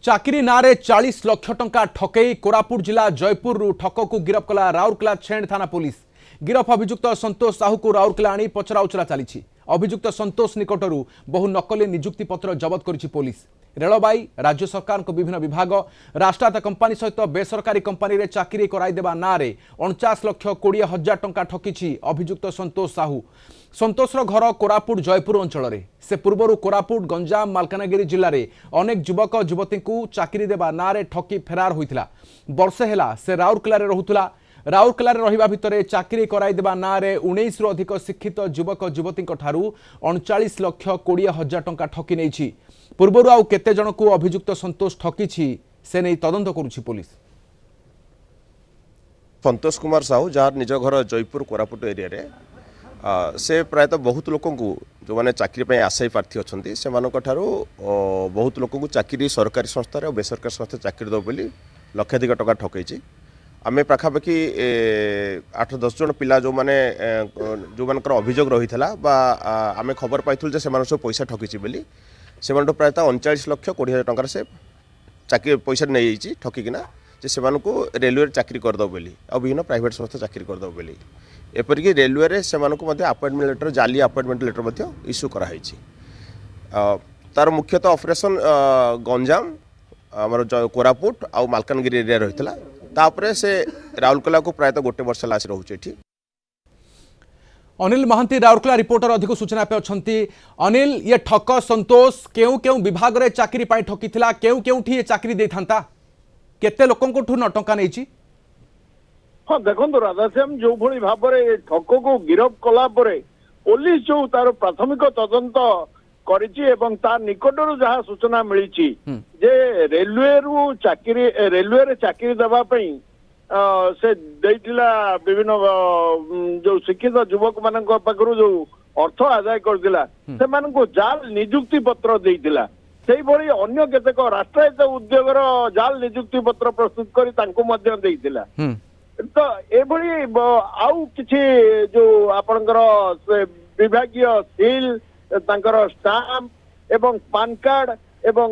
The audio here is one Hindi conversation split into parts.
चाकरी नारे 40 लाख टंका ठकई कोरापुट जिला जयपुर ठक को गिरफ कला राउरकेला छेड़ थाना पुलिस। गिरफ अभियुक्त संतोष साहू को राउरकेला आनी पचराउचरा चली। अभियुक्त संतोष निकटरू बहु नकली नियुक्ति पत्र जबत करिछि पुलिस। रेलबाई राज्य सरकार को विभिन्न विभाग राष्ट्रायत्त कंपानी सहित बेसरकारी कंपानी रे चाकरी कराई देबा नारे 49,20,000 टंका ठकिछि अभियुक्त संतोष साहू। संतोषर घर कोरापुट जयपुर अंचल में से पूर्वर कोरापुट गंजाम मालकानगिरी जिले में अनेक युवक युवती को चाकरी देबा नारे ठकी फेरार होइथिला। वर्षे हेला से राउरकेला रे रहुथिला। राउरकेला रे रहिबा भितरे चाकरी कराई देबा नारे 19 रु अधिक शिक्षित युवक युवती ठारू 39,20,000 टंका ठकी नेछि। पूर्वर आउ केते जन को अभियुक्त संतोष ठकीछि से नहीं तदंत करुछि पुलिस। संतोष कुमार साहू जार निज घर जयपुर कोरापुट एरिया रे से प्रायतः बहुत लोक जो मैंने चाकरी आशायी प्रार्थी अच्छा से बहुत लोक चाकरी सरकारी संस्था और बेसरकारी संस्था चाकरी दो बोली लक्षाधिक टका ठकई। आम पाखापाखि 8-10 जन पिला जो मैंने जो मान अभियोग रही है आम खबर पाई से सब पैसा ठकी बोली से प्रायतः 39,20,000 टंकार से चाकरी पैसा नहीं ठकिना से रेलवे चाकरी करदे बोली आ विभिन्न प्राइवेट संस्था चाकरी करदे बोली एपरिक रेलवे से अपॉइंटमेंट लेटर जाली अपॉइंटमेंट लेटर इश्यू कराई। तार मुख्यतः ऑपरेशन गंजाम आमर कोरापुट आउ मालकानगिरी एरिया रही तापरे से राउरकेला को प्रायतः गोटे वर्ष लाश रोचे। अनिल महांती राउरकेला रिपोर्टर अधिक सूचना पे अच्छी। अनिल ये ठक संतोष केउ केउ विभाग रे चाकरी पाई ठकीथिला केउ केउठी ये चाकरी दे थांता केते लोकन को ठु न टंका नेछि। हाँ देखो राधाश्याम जो भली भाव में ठक को गिरफ कला पुलिस जो तार प्राथमिक तदंत करिछि एवं तार निकटरू जहाँ सूचना मिली जे रेलवे रे चाकरी देबा पई से देइतिला विभिन्न जो शिक्षित युवक मानक पाखरु जो अर्थ आदाय करदिला से मानक जाल नियुक्ति पत्र देइतिला। सेही भली अन्य केतेक राष्ट्रायत्त उद्योगर जाल नियुक्ति पत्र प्रस्तुत करी तांको मध्य देइतिला। तो एभली आउ किछि जो आपनकर विभागीय सील तांकर स्टाम्प एवं पान कार्ड एवं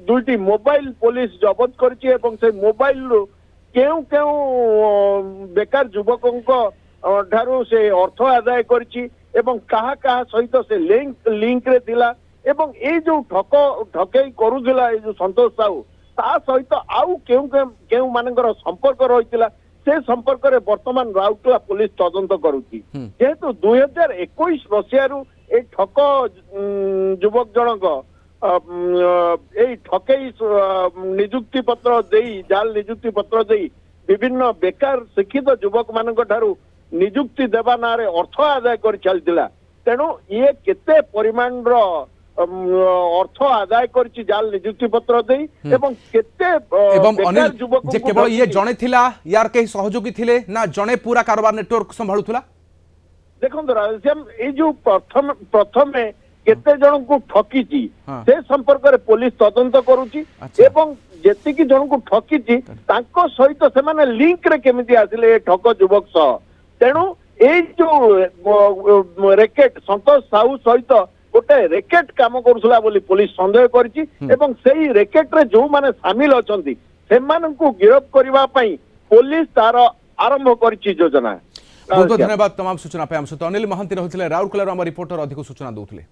दुईटी मोबाइल पुलिस जबत करछि एवं से मोबाइल केउ केउ बेकार युवकंको ठारू से अर्थ आदाय करछि एवं कहा कहा सहित से लिंक रे थिला एवं ए जो ठकई करूथिला ए जो संतोष साहू ता सहित आउ केउ केउ मानकर संपर्क रहितिला से संपर्क में वर्तमान राउरकेला पुलिस तदंत करुच्ची। जेहेतु 2021 मसीह ए ठक युवक जनक ठकई नियुक्ति पत्र देई जाल नियुक्ति पत्र देई विभिन्न बेकार शिक्षित युवक मानक ठारू नियुक्ति देवा नारे अर्थ आदाय कर चलतिला। तेणु ये केते परिमाण रो अर्थ आदाय करछि जाल नियुक्ति पत्र देई एवं केते बेकार युवक जे केवल ये जणे थिला यार कहीं सहयोगी थिले ना जणे पूरा कारोबार नेटवर्क संभाळुथला। देखो राधेश्याम ए जो प्रथम केते जन को ठकीची से संपर्क रे पुलिस तदंत करूची एवं जेतिकी जन को ठकीची तांको सहित से माने लिंक रे केमिति आसिले ठक युवक सह। तेणु ए जो रेकेट संतोष साहू सहित गोटे रेकेट काम करुला बोली पुलिस संदेह करिछि एवं सेही रेकेट रे जो माने शामिल अछंती सेमानंकु गिरफ करबा पई पुलिस तार आरंभ करिछि योजना। बहुत धन्यवाद तमाम सूचना पे। हम सहित अनिल महांती रहुथिले राउरकेला आम रिपोर्टर अधिक सूचना दउथिले।